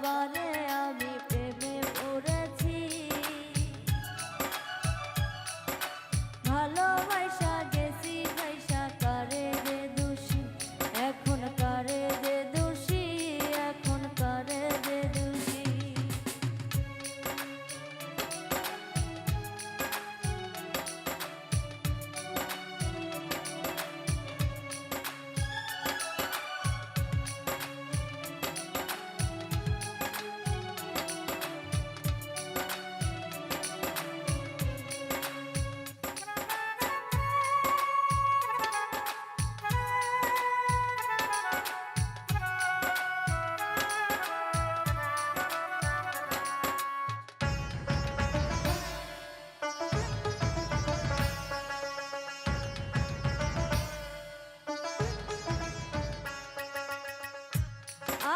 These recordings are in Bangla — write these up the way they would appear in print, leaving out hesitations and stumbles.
বাবারে আমি প্রেমে পড়েছি, ভালোবাসা গেছি ভাইসা কারে যে দোষী, এখন কারে যে দোষী, এখন কারে যে দোষী।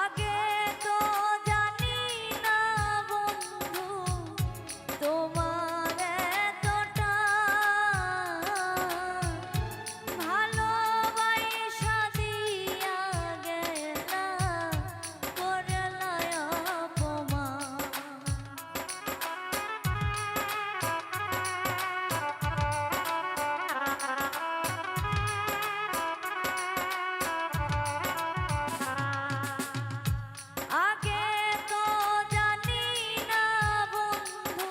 আগে তো জানি না বন্ধু তোমার এতটা ভালোবাসা দিয়া গেলা করলা অপমান। আগে তো জানি না বন্ধু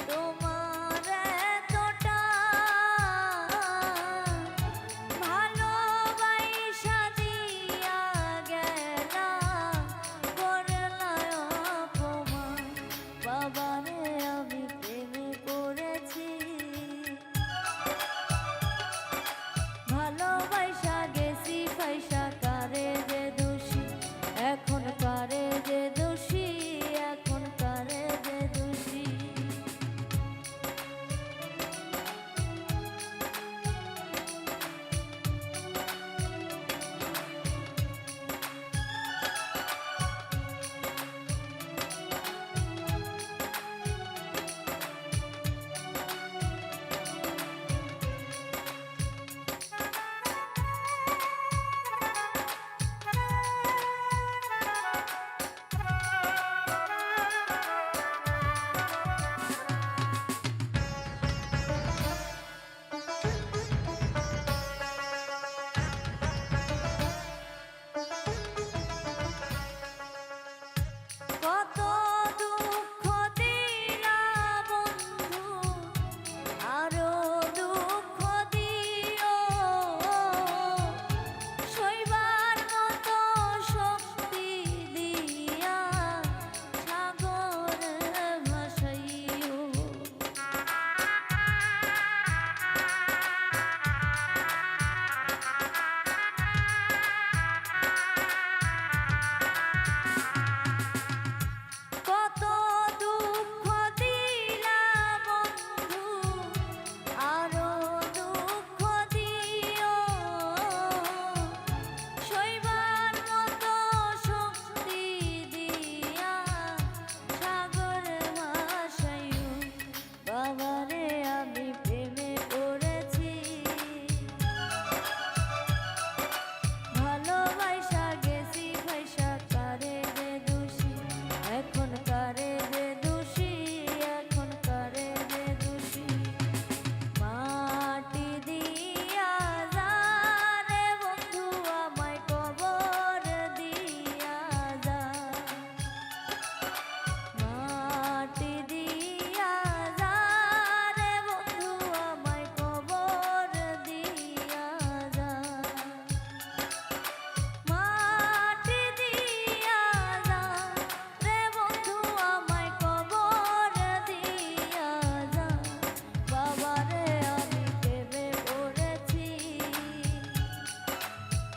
তোমার এতটা ভালোবাসা দিয়া গেলা করলা অপমান। বাবারে আমি প্রেমে পড়েছি, ভালোবাসা গেছি পয়সা কারে যে দোষী, এখন কারে যে দোষী, এখন কারে যে দোষী। কত দুঃখ দিলা বন্ধু, আরো দুঃখ দিও, সইবার মতো শক্তি দিয়া সাগর ভাসাইও। কত দুঃখ দিলা বন্ধু, আরো দুঃখ দিও, সইবার মতো শক্তি দিয়া সাগর ভাসাইও। বাবারে আমি প্রেমে পড়েছি, ভালোবাসা গেছি ভাইসা কারে যে দোষী, এখন কারে যে দোষী, এখন কারে যে দোষী। মাটি দিয়া যা রে বন্ধু আমায় কবর দিয়া যা, মাটি দিয়া যা রে বন্ধু আমায় কবর দিয়া যা, মাটি দিয়া যা রে বন্ধু আমায় কবর দিয়া যা। বাবারে আমি প্রেমে পড়েছি,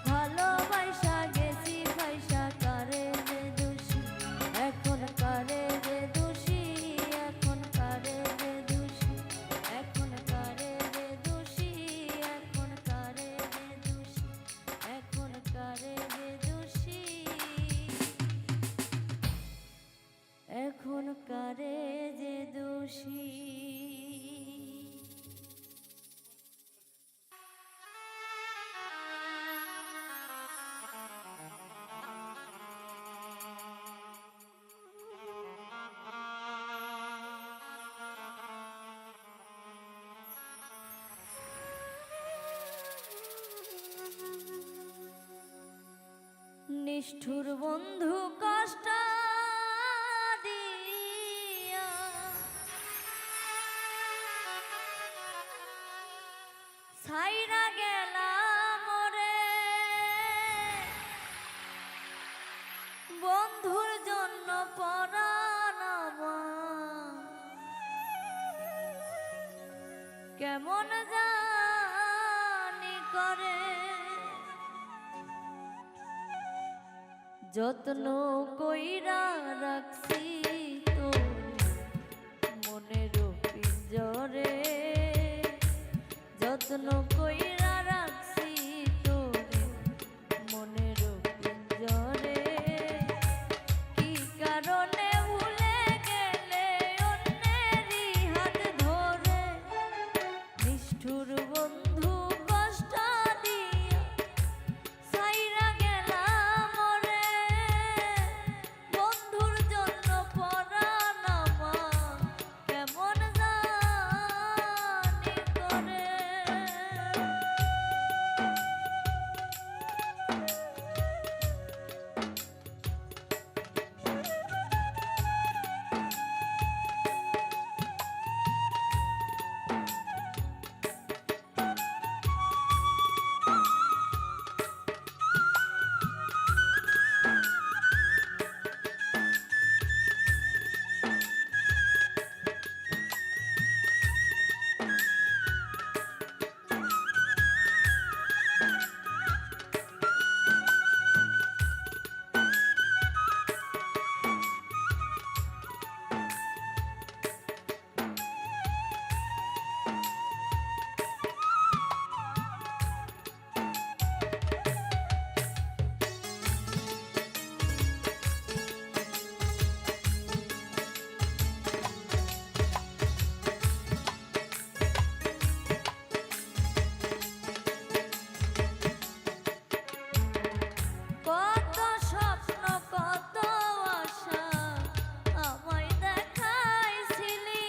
ভালোবাসা গেছি পয়সা কারে যে দোষী, এখন কারে যে দোষী, এখন কারে যে দোষী, এখন কারে যে দোষী, এখন কারে যে দোষী, এখন কারে যে দোষী, এখন কারে যে দোষী। নিষ্ঠুর বন্ধু কষ্ট দিয়া ছাইরা গেলাম রে, বন্ধুর জন্য পরাণ আমার কেমন জানি করে। যত্ন কইরা রাখছি তোর মনের পিঞ্জরে, যত্ন কইরা রাখছি তোর মনের পিঞ্জরে। কি কারণে ভুলে গেলে অন্যেরই হাত ধরে, নিষ্ঠুর বন্ধু কষ্ট দিয়া ছাইরা গেলাম রে, বন্ধুর জন্য পরাণ আমার কেমন জানি করে। কত স্বপ্ন কত আশা আমায় দেখাইছিলি,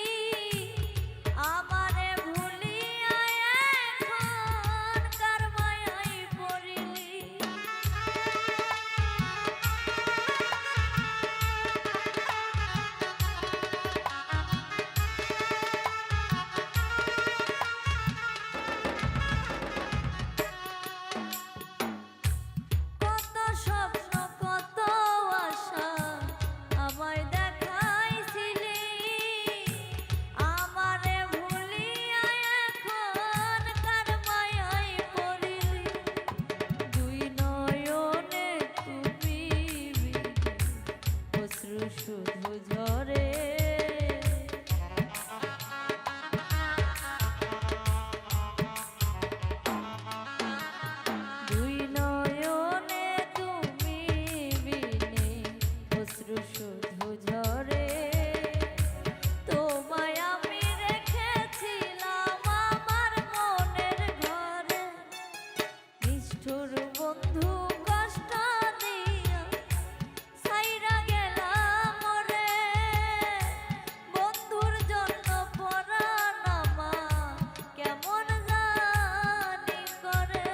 আমারে ভুলিয়া এখন কার মায়ায় পড়িলি। কত স্বপ্ন কত আশা আমায় দেখাইছিলি, আমারে ভুলিয়া এখন কার মায়ায় পড়িলি। দুই নয়নে তুমি অশ্রু শুধু ঝরে, দুই নয়নে তুমি বিনে অশ্রু শুধু ঝরে। তোমায় আমি রেখেছিলাম আমার মনের ঘরে, নিষ্ঠুর বন্ধু কষ্ট দিয়া ছাইরা গেলাম রে, বন্ধুর জন্য পরাণ আমার কেমন জানি করে।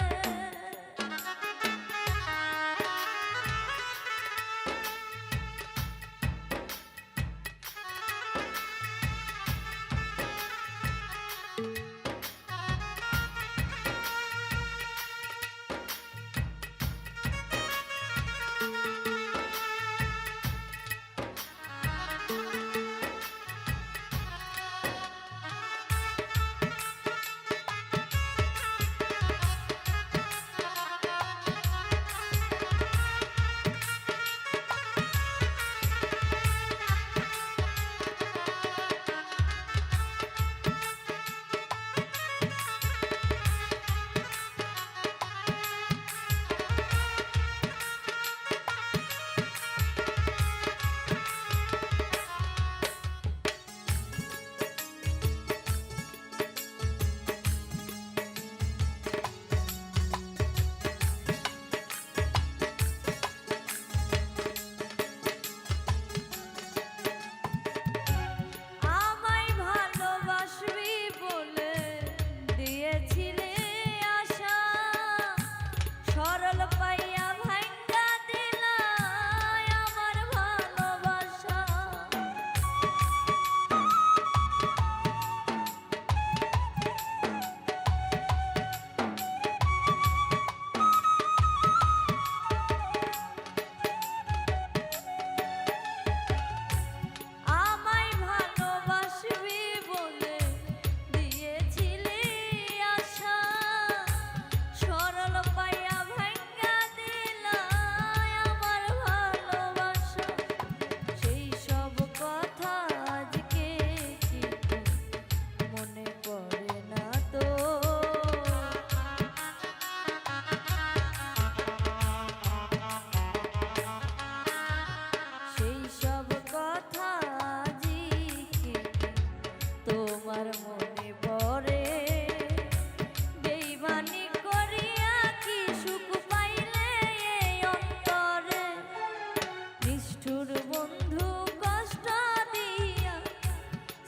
নিষ্ঠুর বন্ধু কষ্ট দিয়া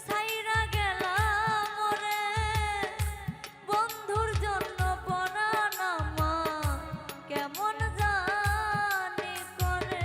ছাইরা গেলা মোরে, বন্ধুর জন্য পরাণ আমার কেমন জানি করে।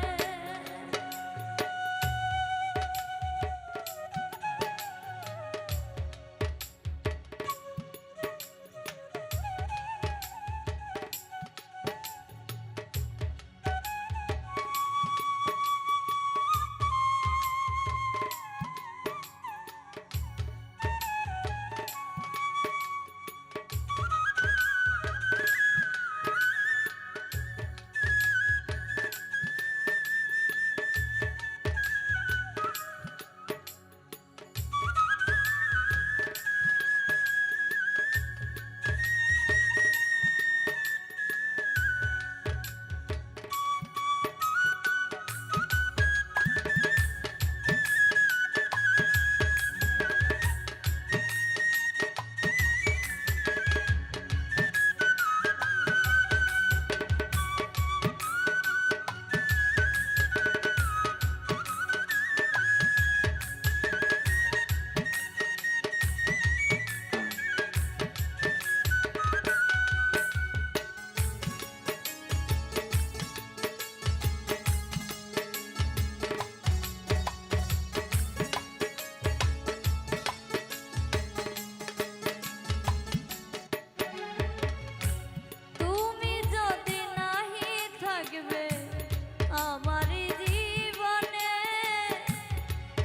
আমার জীবনে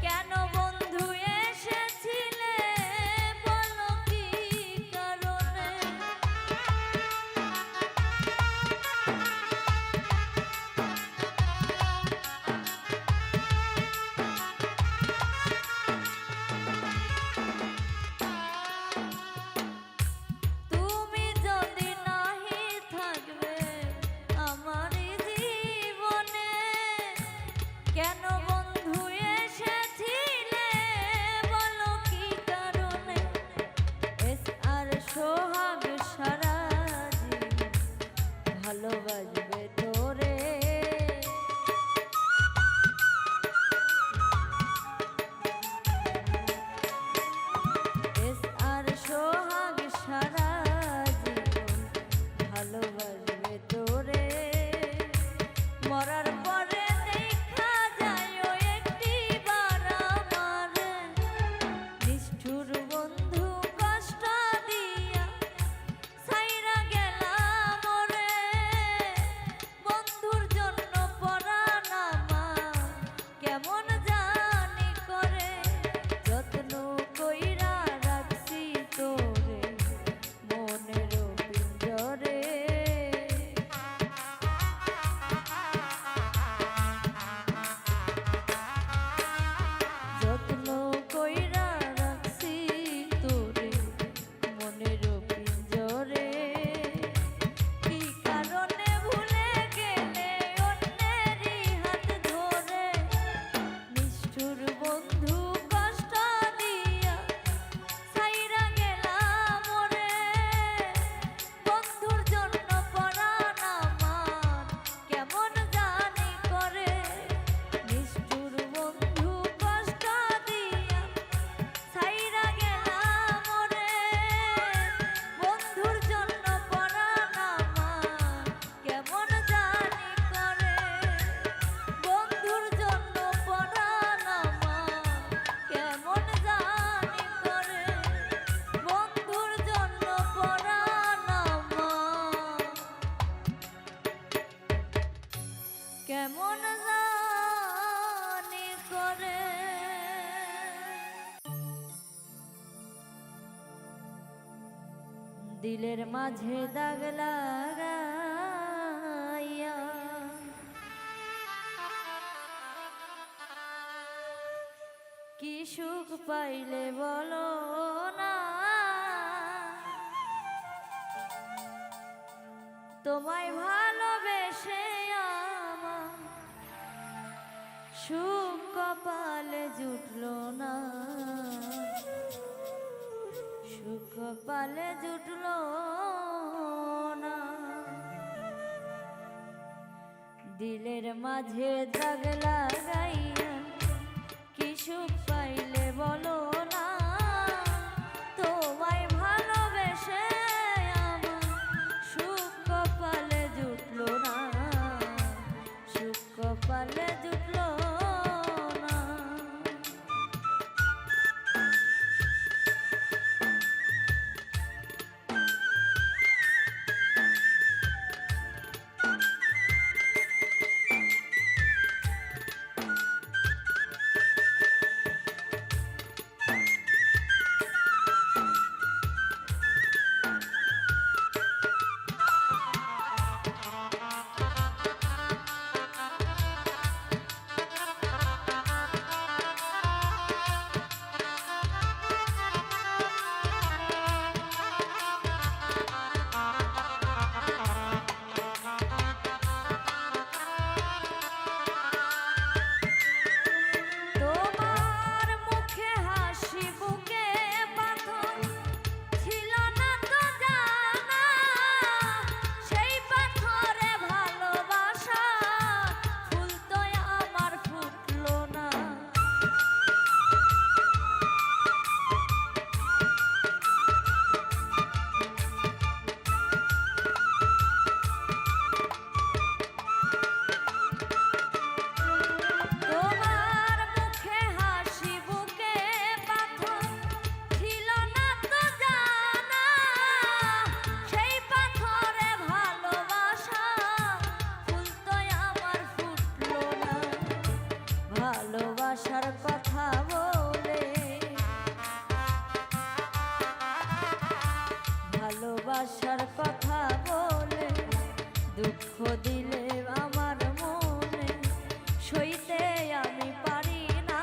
কেন বন্ধু এসেছিলে বলো কি কারণে? তুমি যদি নাহি থাকবে আমার কেন বন্ধু এসেছিলে বলো কি কারণে? এস আর সোহাগ সারা ভালোবাসবে তোরে, এস আর সোহাগ সারা ভালোবাসবে তোরে। মরার পরে কেমন জানি করে। দিলের মাঝে দাগ লাগাইয়া কি সুখ পাইলে বলো না, তোমায় ভালোবেসে আমার সুখ কপালে জুটলো না, সুখ কপালে জুটলো না। দিলের মাঝে দাগ লাগাইয়া কি সুখ পাইলে বলো না, তোমায় ভালোবেসে আমার সুখ কপালে জুটলো না, সুখ কপালে জুটলো না। ভালোবাসার কথা বলে, ভালোবাসার কথা বলে দুঃখ দিলে আমার মনে সইতে আমি পারি না,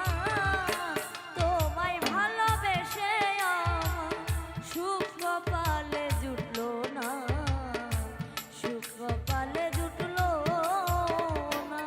তোমায় ভালোবেসে আমার সুখ কপালে জুটলো না, সুখ কপালে জুটলো না।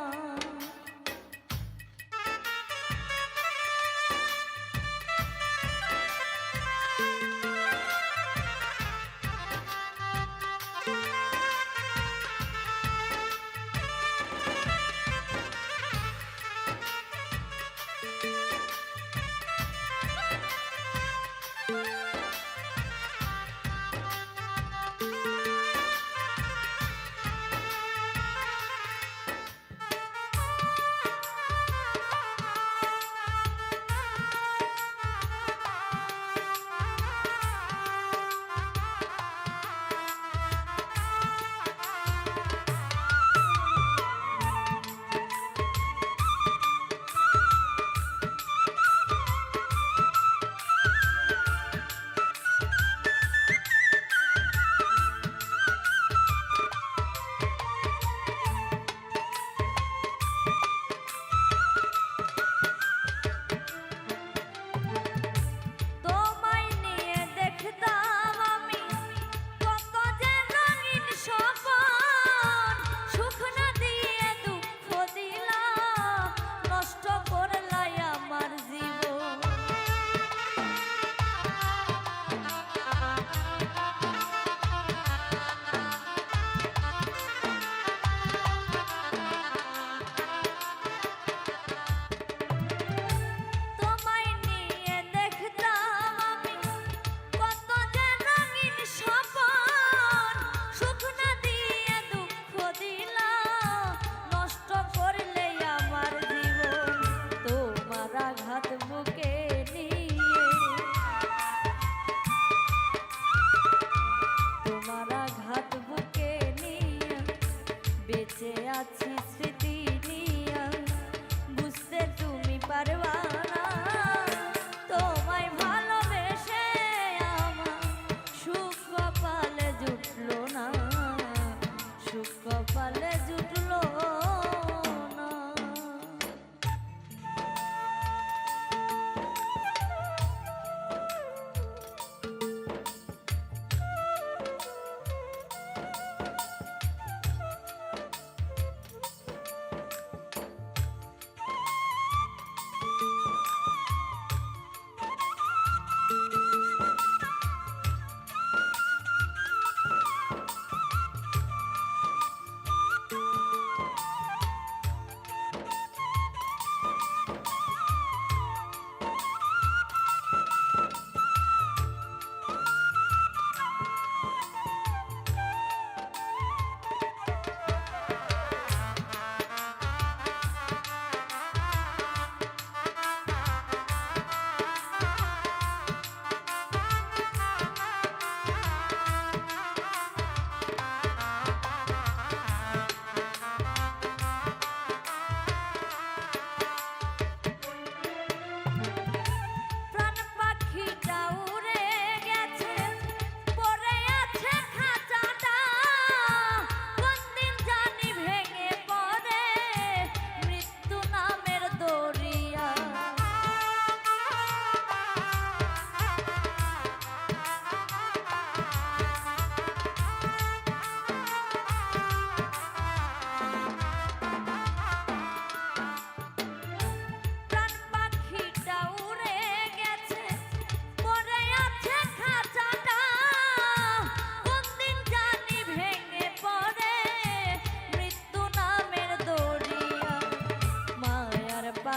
বেঁচে আছি স্মৃতি নিয়া, বুঝতে তুমি পারবা না, তোমায় ভালোবেসে আমার সুখ কপালে জুটলো না, সুখ কপালে জুটলো না।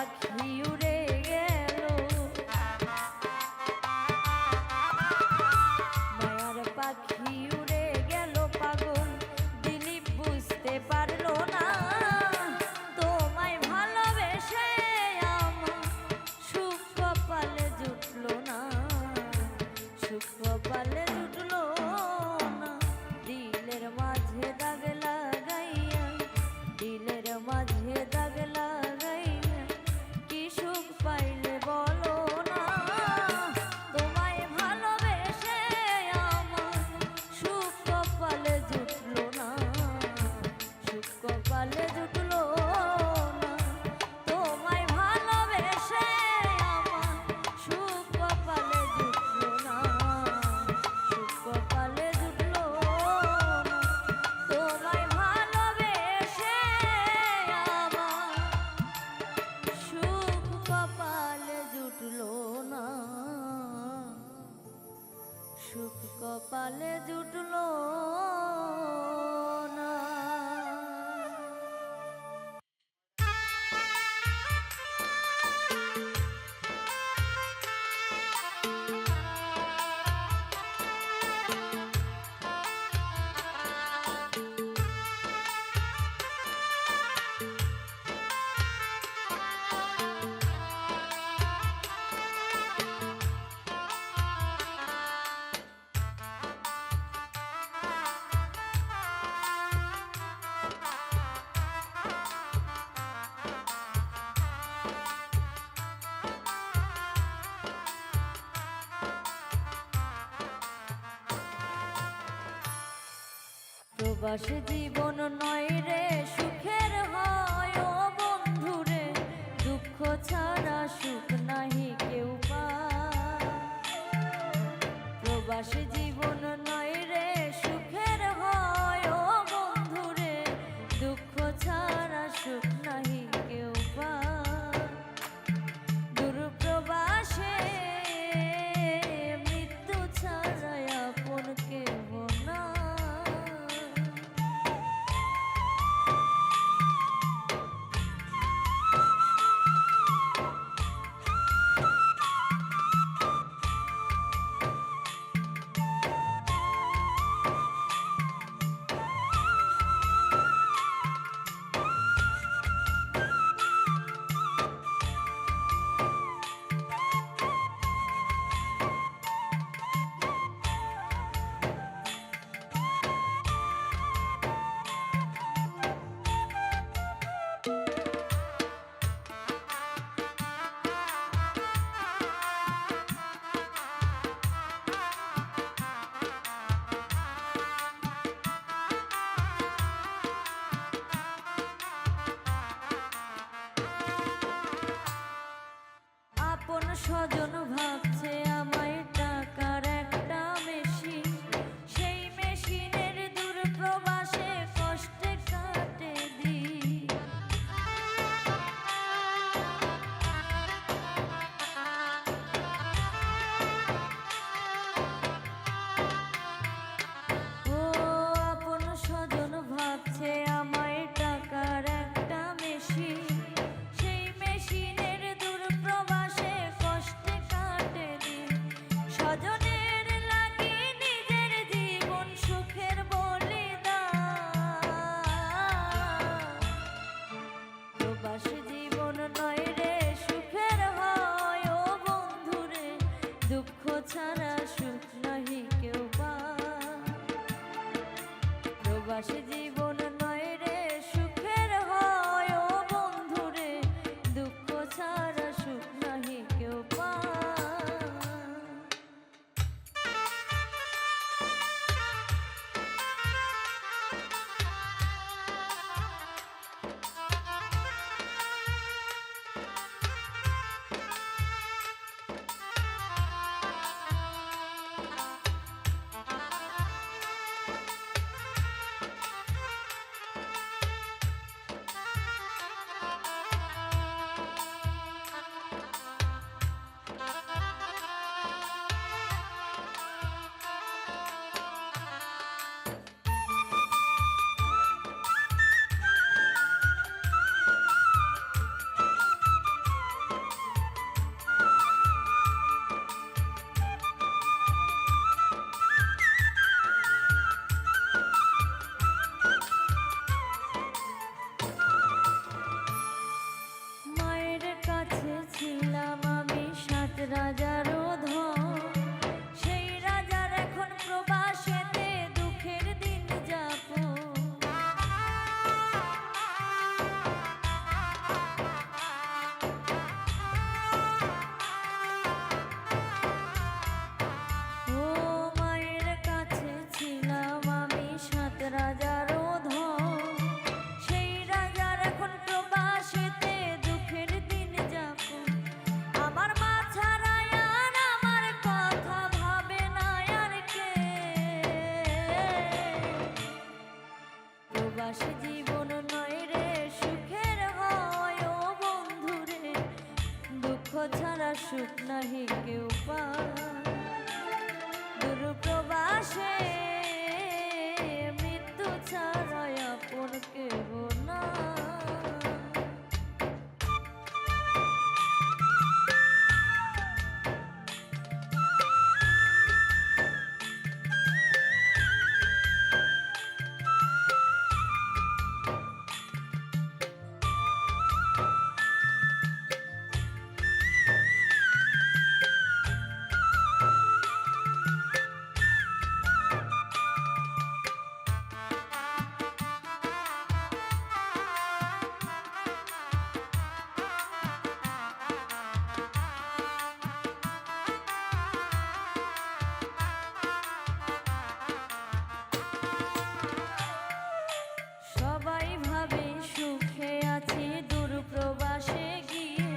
পাখি উড়ে গেল, মায়ার পাখি উড়ে গেল পাগল দিলীপ বুঝতে পারলো না, তোমায় ভালোবেসে আমার সুখ কপালে জুটলো না, সুখ কপালে জুটলো না। দিলের মাঝে দাগ লাগাইয়া, দিলের মাঝে দাগ লাগাইয়া কি সুখ পাইলে বলো না, তোমায় ভালোবেসে আমার সুখ কপালে জুটলো না, সুখ কপালে জুটলো না, তোমায় ভালোবেসে আমার সুখ কপালে জুটলো না, সুখ কপালে জুটলো না, তোমায় ভালোবেসে আমার সুখ কপালে জুটলো না, সুখ কপালে জুটলো না। প্রবাস জীবন নয় রে সুখের হয় ও বন্ধুরে, দুঃখ ছাড়া সুখ নাহি কেউ পায়। প্রবাস জীবন নয় রে সুখের হয় ও বন্ধুরে, দুঃখ ছাড়া সুখ নাহি কেউ পায়। দূর প্রবাসে মৃত্যু ছাড়া আপন কেহ না, আপন স্বজন ভাবছে আমায় টাকার একটা মেশিন, সেই মেশিনের দূর প্রবাসে কষ্টে কাটে দিন। ও আপন স্বজন ভাবছে আমায় টাকার একটা মেশিন, সেই মেশিনের দূর প্রবাসে কষ্টে কাটে ছাড়া সুখ নাহি কেউ পায়। দূর প্রবাসে মৃত্যু ছাড়া আপন কেহ না। সবাই ভাবে সুখে আছি দূর প্রবাসে গিয়ে,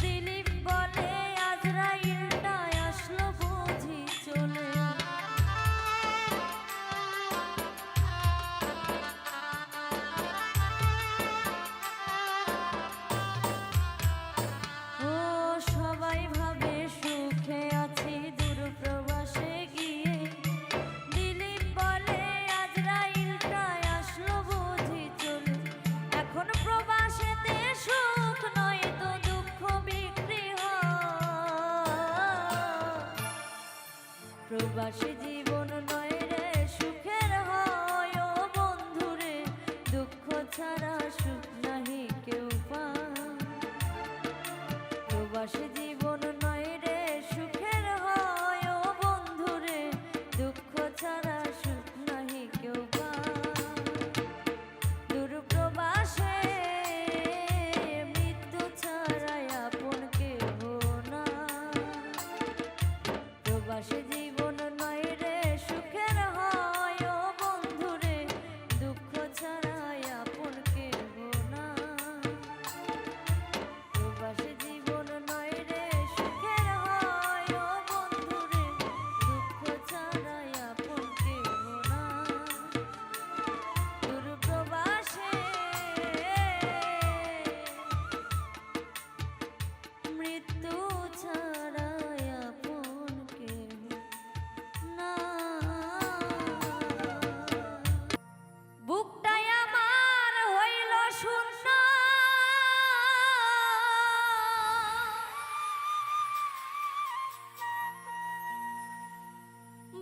দিলীপ বলে আজরাইলটা আসলো বুঝি চলে। ও সবাই ভাবে সুখে আছি দূর প্রবাসে গিয়ে, দিলীপ বলে আজরাইলটা আসলো বুঝি চলে। এখন প্রবাসেতে সুখ নয় তো দুঃখ বিক্রি হয়। প্রবাসী জীবন নয় রে সুখের হয় ও বন্ধুরে, দুঃখ ছাড়া সুখ নাহি কেউ পায়। প্রবাসী জীবন নয় রে সুখের হয় ও বন্ধুরে, দুঃখ ছাড়া সুখ নাহি কেউ পায়। দূর প্রবাসে মৃত্যু ছাড়া আপন কেহ না। প্রবাসী জীবন নয় রে সুখের হয় ও বন্ধুরে, দুঃখ ছাড়া আপন কেহ না। প্রবাসী জীবন নয় রে সুখের হয় ও বন্ধুরে, দুঃখ ছাড়া আপন কেহ না। দূর প্রবাসে মৃত্যু ছাড়া আপন কেহ না। বুকটাই আমার হইল শূন্য,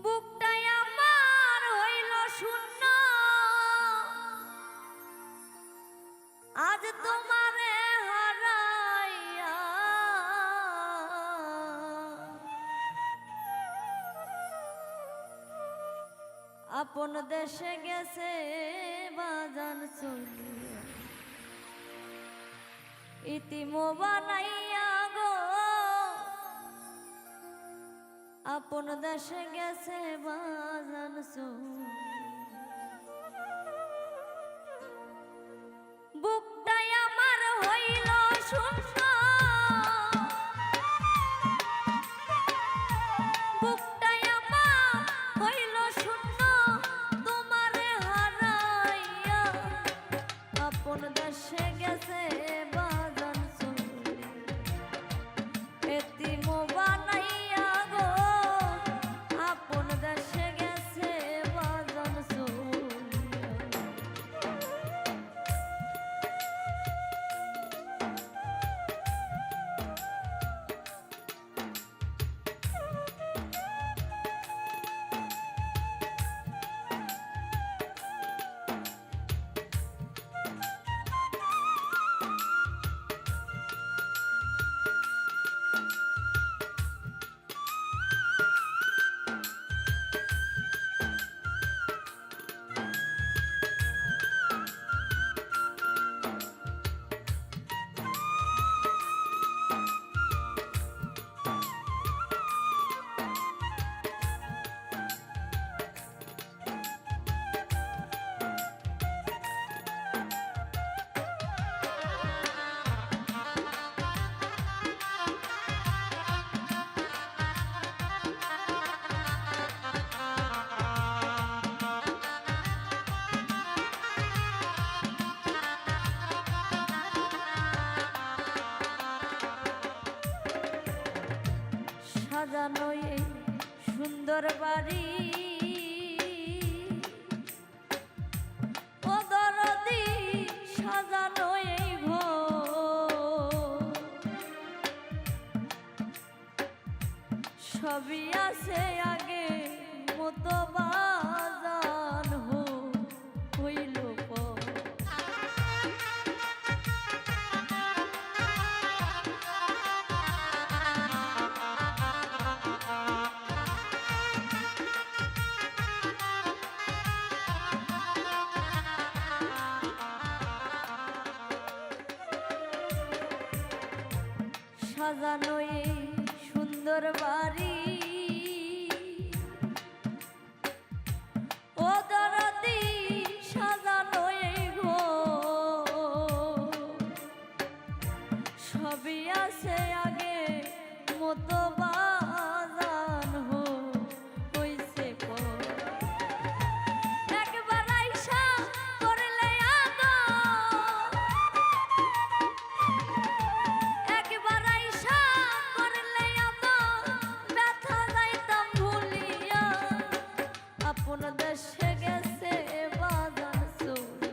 বুকটাই আমার হইল শূন্য। আজ তোমারে হারাইয়া আপন দেশে গেছে বাজান চলিয়া, ইতিমো বানাইয়া গো আপন দেশে গেছে বাজান চলিয়া। বুকটাই আমার হইল শূন্য, বুকটাই আমার হইল শূন্য। তোমারে হারাইয়া আপন দেশে গেছে বাজান চলিয়া, এতিম বানাইয়া গো আপন দেশে গেছে বাজান চলিয়া। সাজানো এই সুন্দর বাড়ি ও দরদি সাজানো এই ঘর সবই আছে আগে মতো বাজান হইল পর সাজানো এই সুন্দর বাড়ি ও দরদি সাজানো এই ঘর সবই আছে আগে মতো বাজান হইছে পর একবার আইসা করলে একবার আইসা করলে ব্যথা যাইতাম ভুলিয়া আপন দেশে গেছে বাজান চলে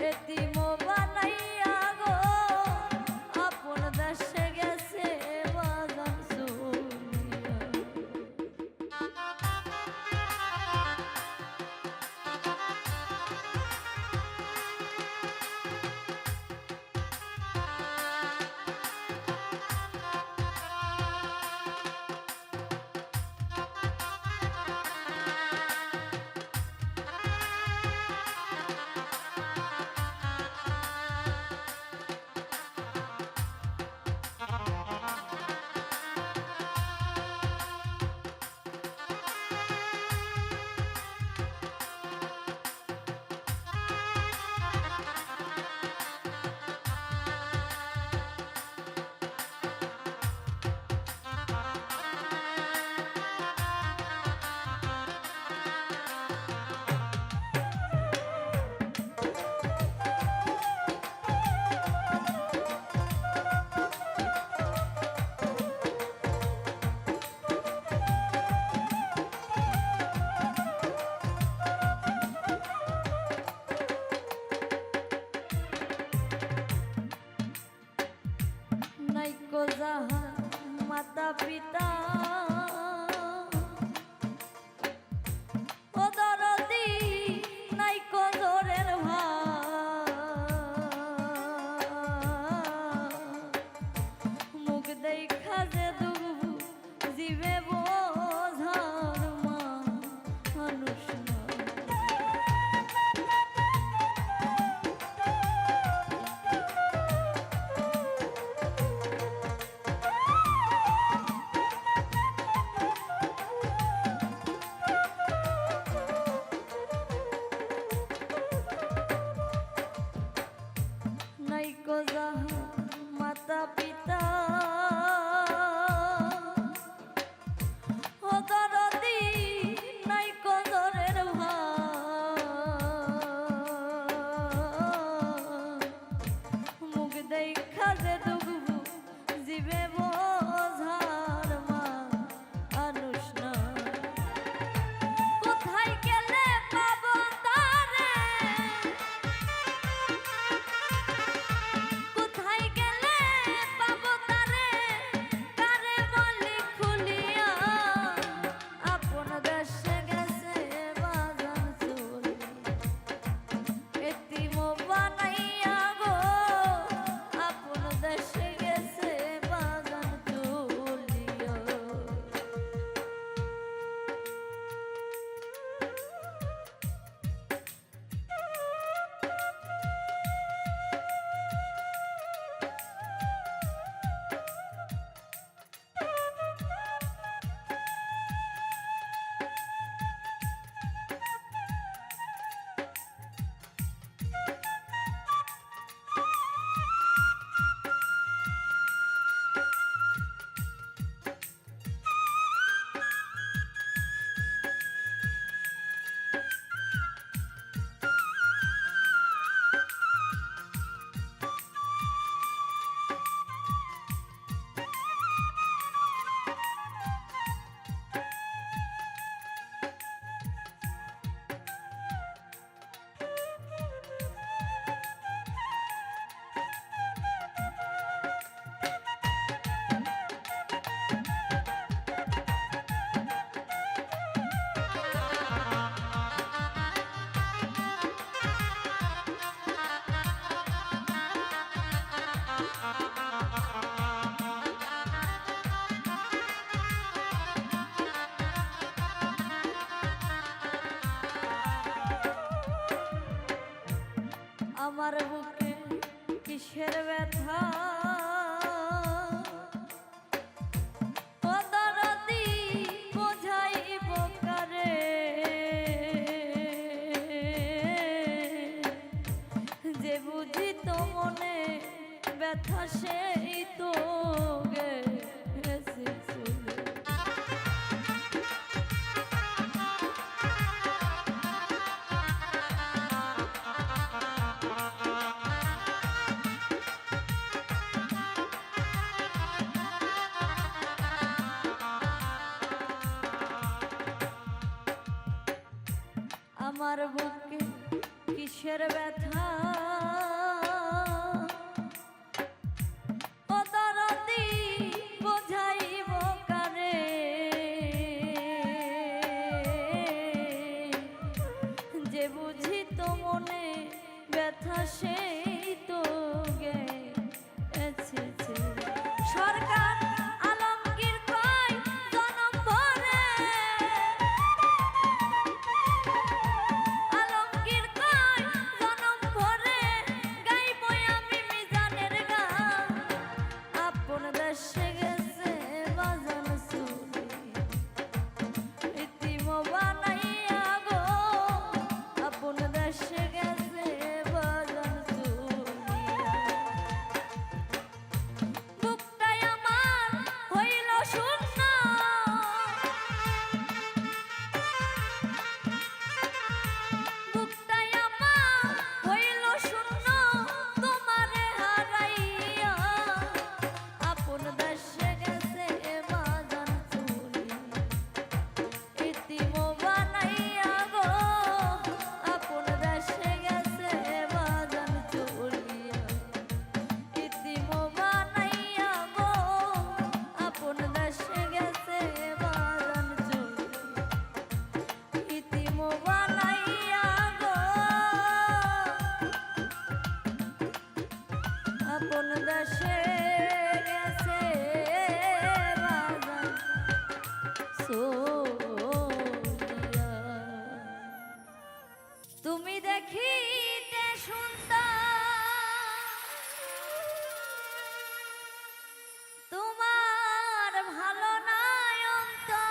এতিম বানাইয়া গো আপন দেশে গেছে বাজান চলিয়া নাইকো যাহা মাতা পিতা ও দরদি নাইকো জোরের ভাই মুখ দেখা যে দুবু জীবে বোঝার মানুষ না নাইকো যাহা মাতা পিতা ও দরদি নাইকো জোরের ভাই মুখ দেখা যে দুবু জীবে বোঝার মানুষ না কোথায় গেলে পাবো তারে কোথায় গেলে পাবো তারে কারে বলি খুলিয়া আপন দেশে গেছে বাজান চলে এতিম বানাইয়া গো আপন দেশে গেছে বাজান সেই তো গেছে চলে। আমার বুকে কিসের ব্যথা ও দরদি বোঝাইব কারে, যে বুঝি তো মনে ব্যথা সেই তো গেছে সরকার আলমগীর কয় জনম ভরে, আলমগীর কয় জনম ভরে গাইব আমি মিজানের গান, আপন দেশে গেছে বাজান চুরি ইতিম বানাইয়া গো, আপন দেশে গেছে বাজান চুরিয়া। বুকটাই আমার হইল শূন্য, বুকটাই আমার হইল শূন্য তোমারে হারাইয়া, আপন দেশে গেছে বাজান চুরি ইতিম বানাইয়া গো, আপন দেশে গেছে বাজান চুরিয়া ইতিম বানাইয়া গো, আপন দেশে গেছে বাজান চুরিয়া ইতিম বানাইয়া গো, আপন দেশে গেছে বাজান চুরিয়া। তুমি দেখিতে সুন্দর, তোমার ভালো নাই অন্তর,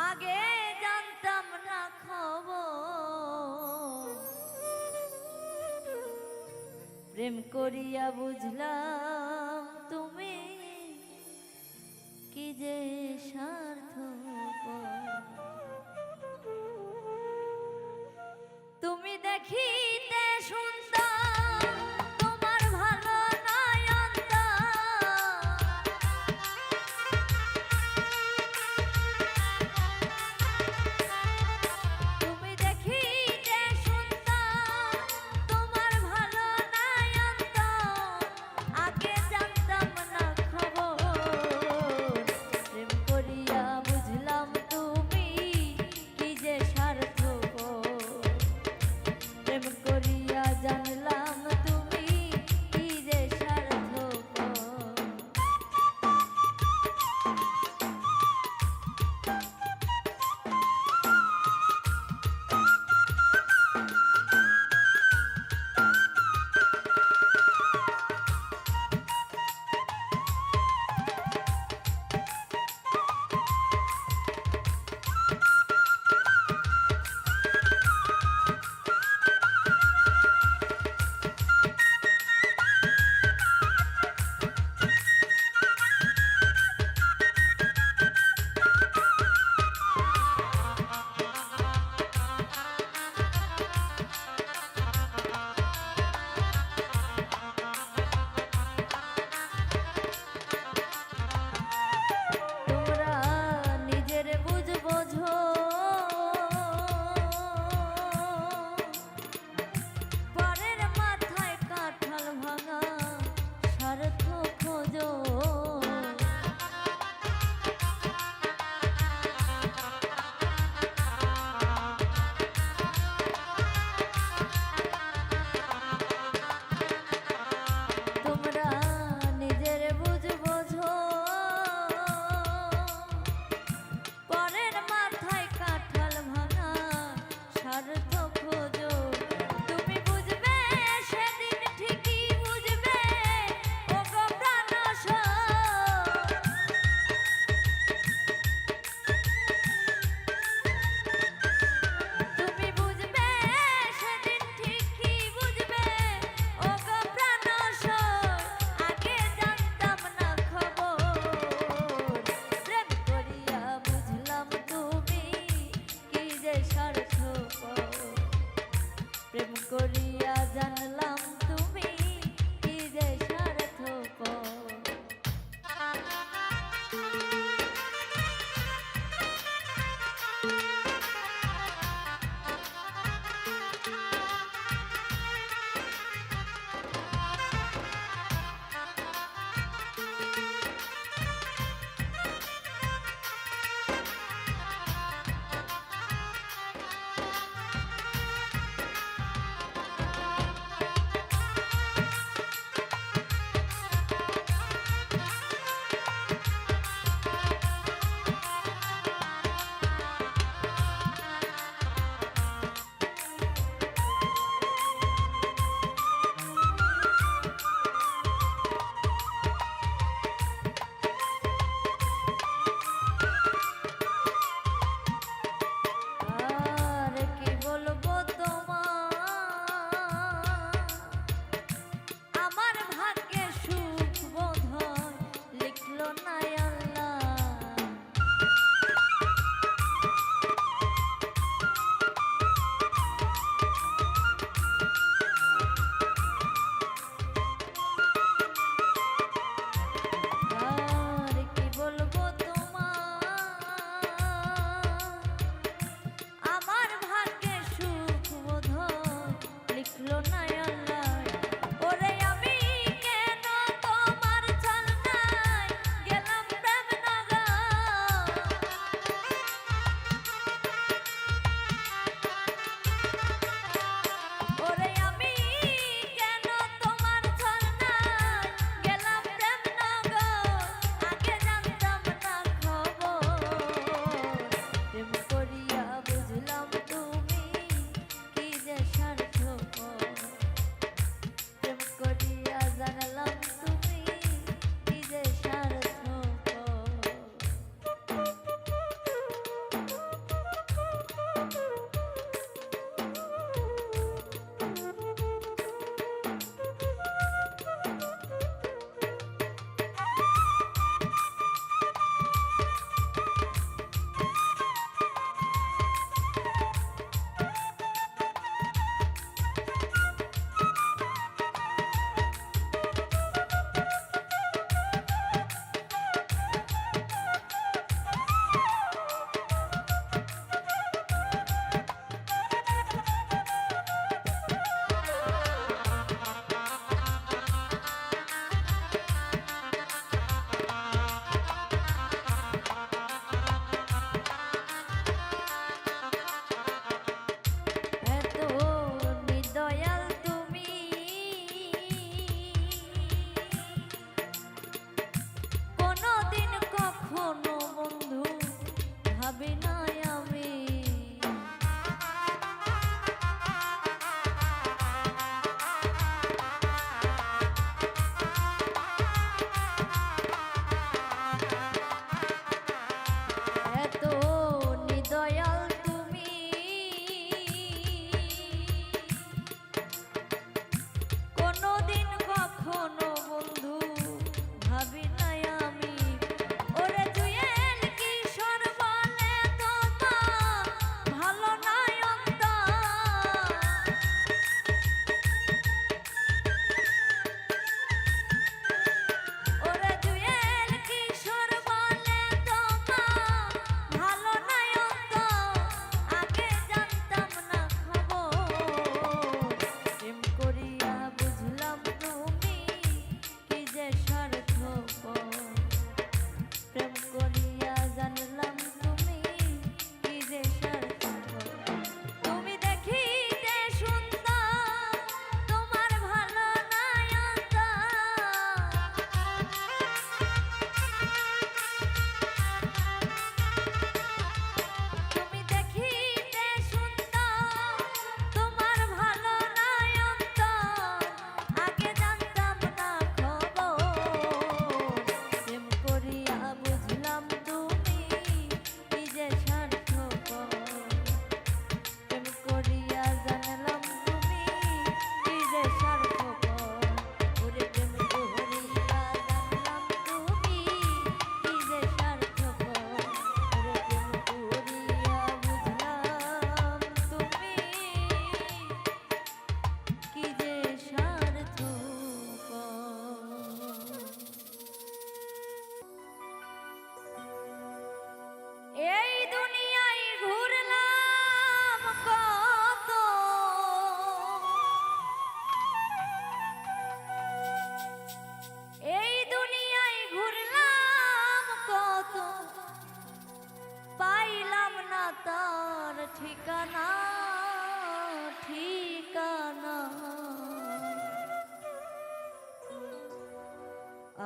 আগে জানতাম না খবর, প্রেম করিয়া বুঝলাম তুমি কি যে স্বার্থপর। তুমি দেখিতে সুন্দর, তোমার ভালো নাই অন্তর, তুমি দেখিতে সুন্দর, তোমার ভালো নাই অন্তর, আগে জানতাম না খবর, প্রেম করিয়া বুঝলাম তুমি কি যে স্বার্থপর, প্রেম করিয়া জানলাম তুমি কি যে স্বার্থপর।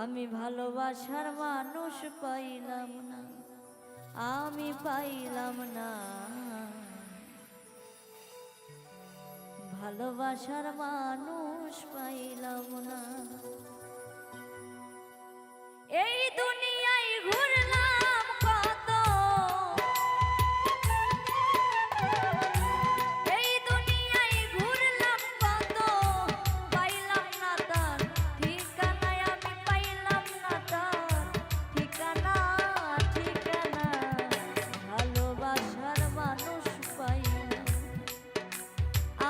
আমি ভালোবাসার মানুষ পাইলাম না, আমি পাইলাম না ভালোবাসার মানুষ পাইলাম না। এই দুনিয়ায় ঘুরলাম কত, এই দুনিয়ায় ঘুরলাম কত, পাইলাম না তার ঠিকানা, আমি পাইলাম না তার ঠিকানা, ঠিকানা। ভালোবাসার মানুষ পাইলাম,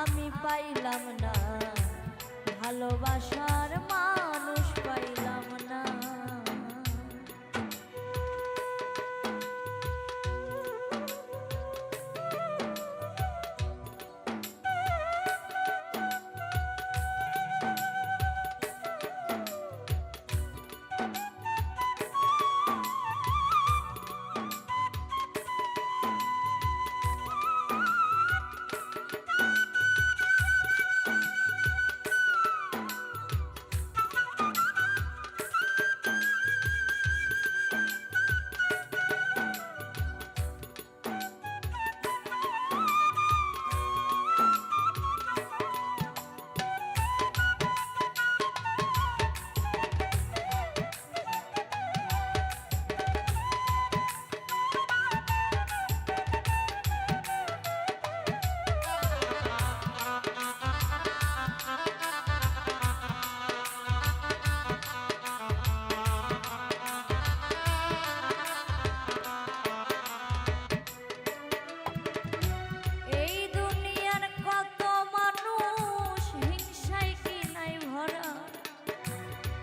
আমি পাইলাম না ভালোবাসার মানুষ পাইলাম না।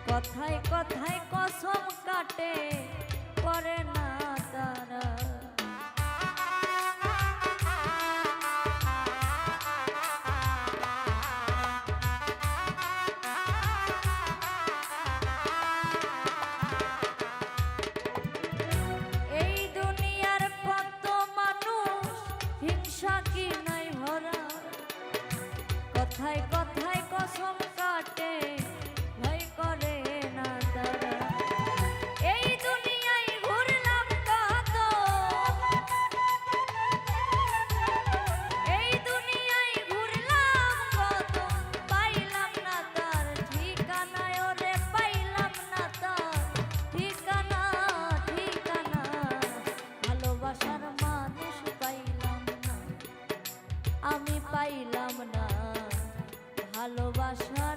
কথায় কথায় কসম কাটে করে না তারা, এই দুনিয়ার কত মানুষ হিংসা কি নাই ভরা, কথায় কথায় কসম কাটে ভয় করে না তারা। এই দুনিয়ায় ঘুরলাম কত, এই দুনিয়ায় ঘুরলাম কত, পাইলাম না তার ঠিকানা, ওরে পাইলাম না তার ঠিকানা, ঠিকানা। ভালোবাসার মানুষ পাইলাম না, আমি পাইলাম না ভালোবাসা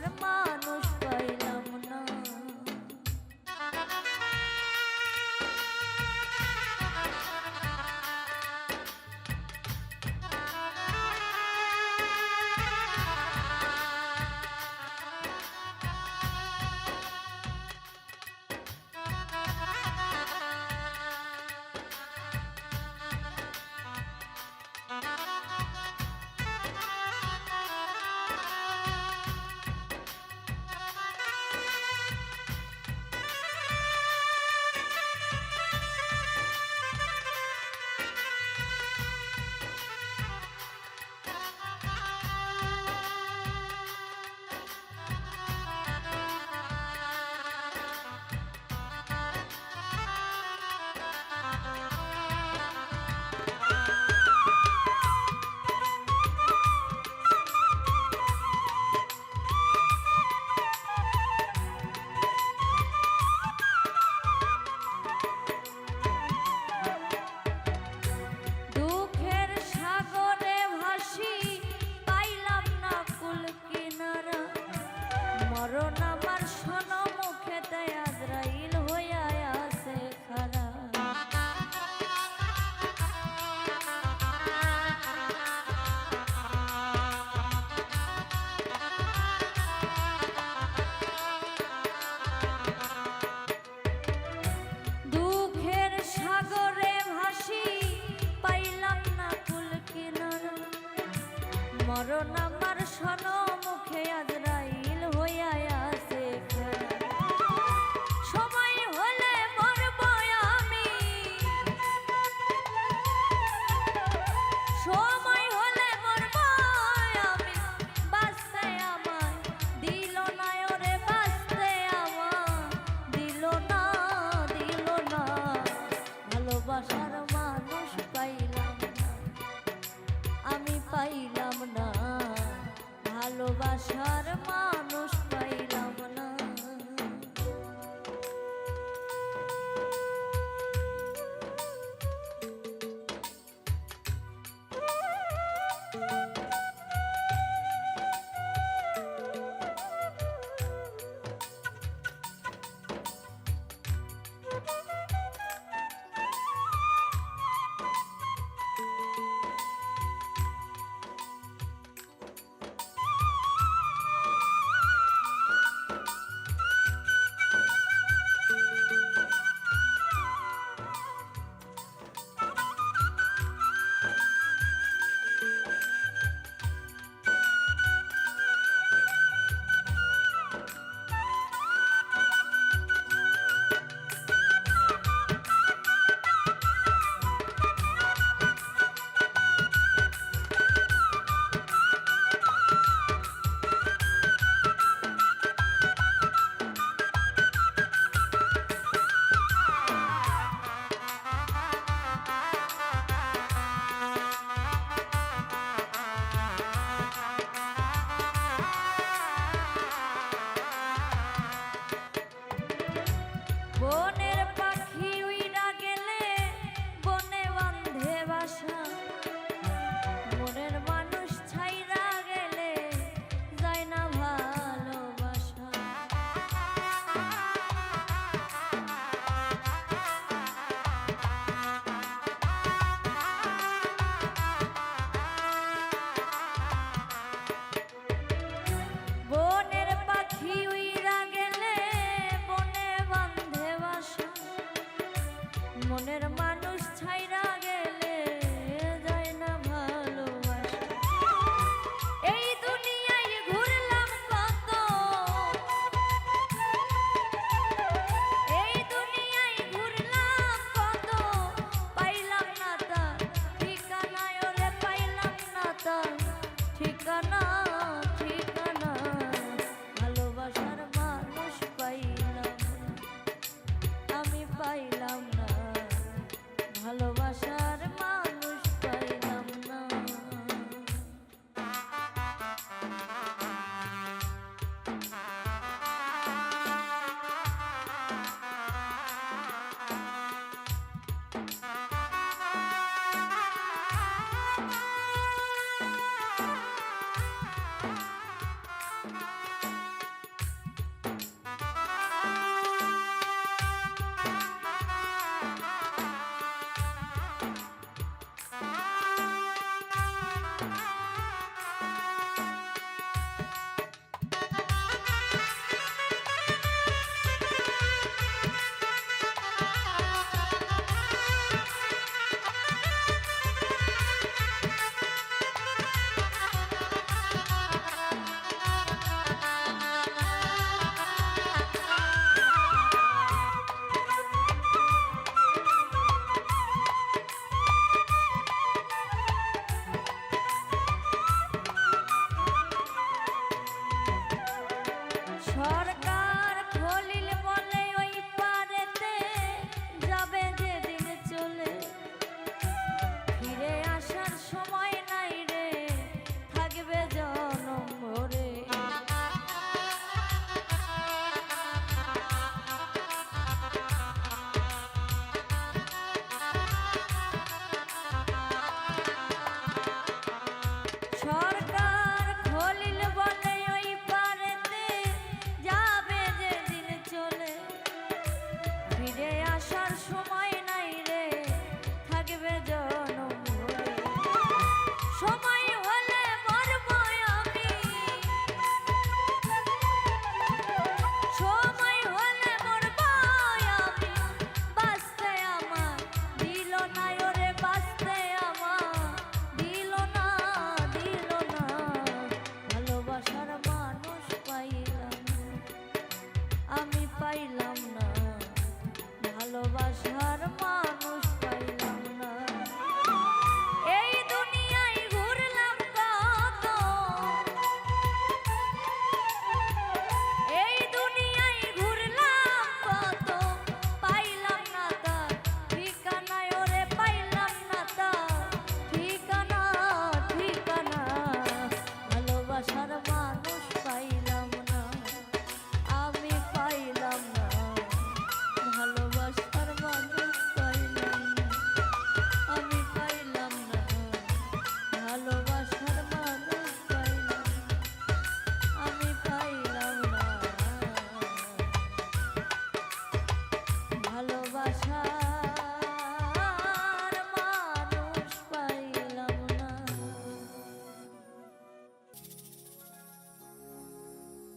ভালোবাসার মানুষ পাইলাম না।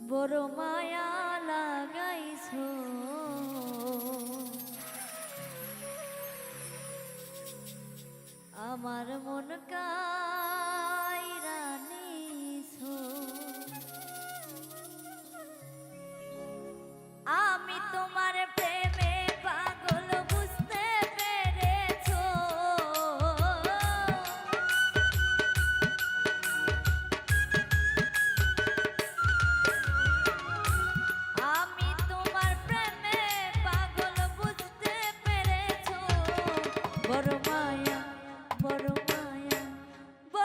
বড় মায়া লাগাইছো আমার মন কাইরা নিছো আমি তোমার প্রেমে পাগল বুঝতে পেরেছো আমি তোমার প্রেমে পাগল বুঝতে পেরেছো বড় মায়া বড় মায়া বড়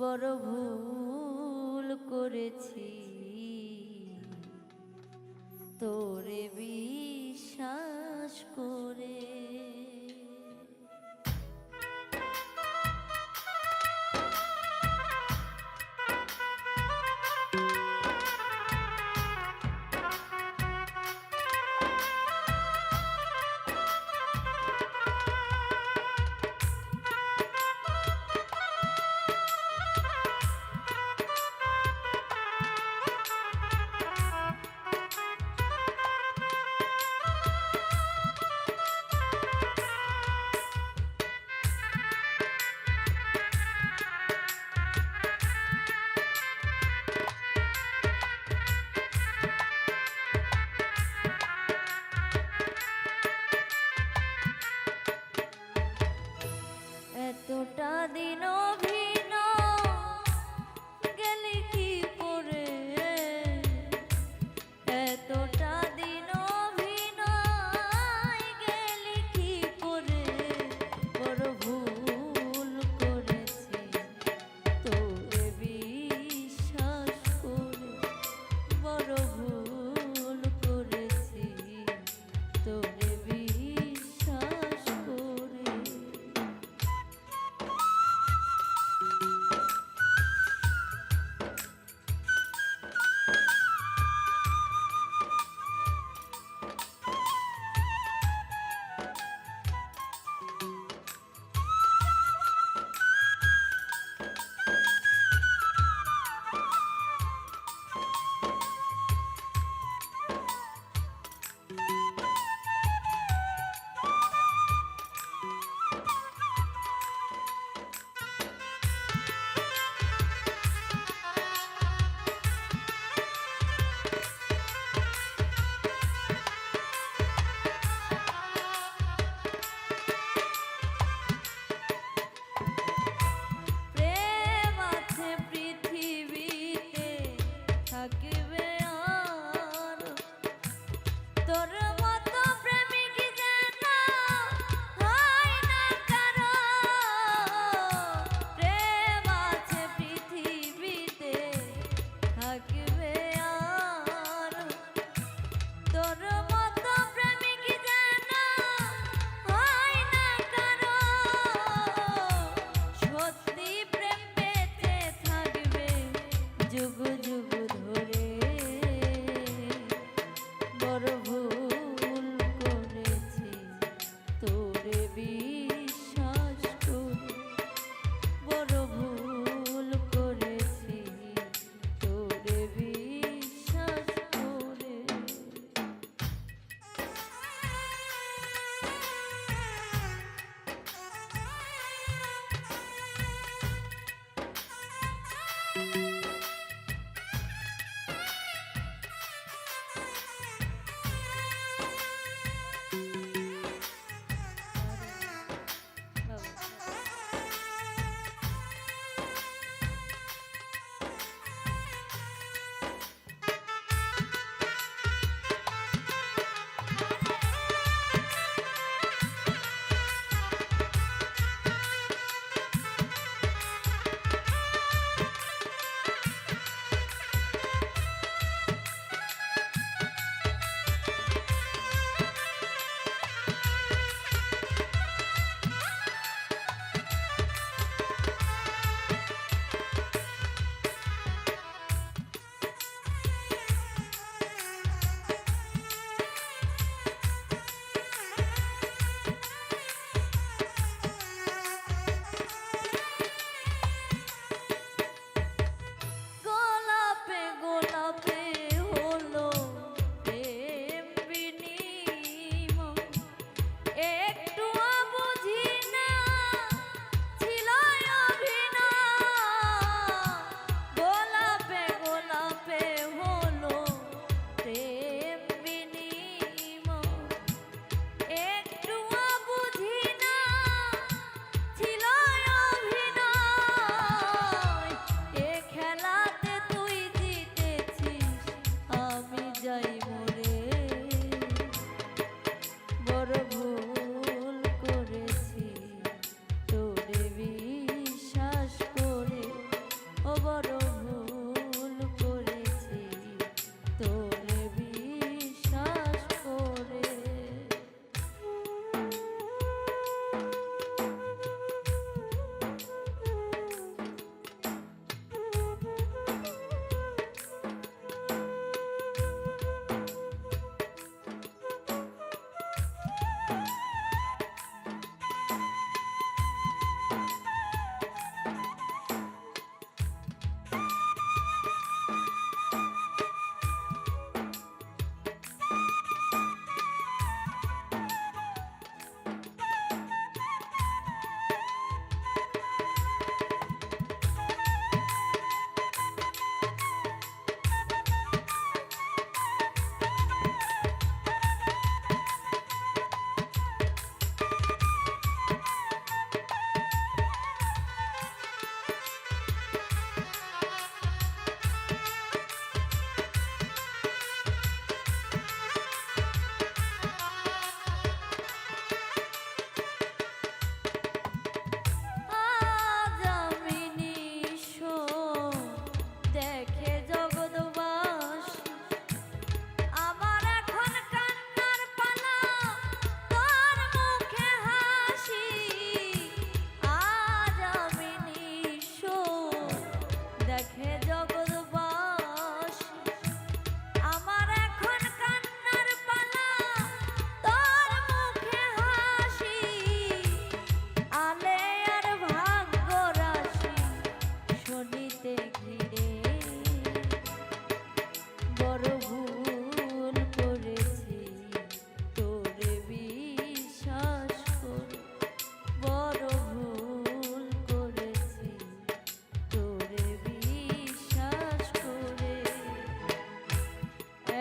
বড় ভুল করেছি তোরে বিশ্বাস করে। এতটা দিন ভিন গেলি কি করে, এতটা দিন ভিন গেলি কি করে, বড় ভুল করেছি তোরে বিশ্বাস করে, বড় ভুল করেছি তোরে বিশ্বাস করে। থাকবে আর তোর মতো প্রেমিক যেন হয় না কারো, প্রেম আছে পৃথিবীতে থাকবে আর তোর মতো প্রেমিক যেন হয় না কারো, সত্যি প্রেম পেতে থাকবে যুগ যুগ ধরে, বড় ভুল করেছি তোরে বিশ্বাস করে, বড় ভুল করেছি তোরে বিশ্বাস করে।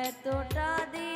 এতটা দিয়ে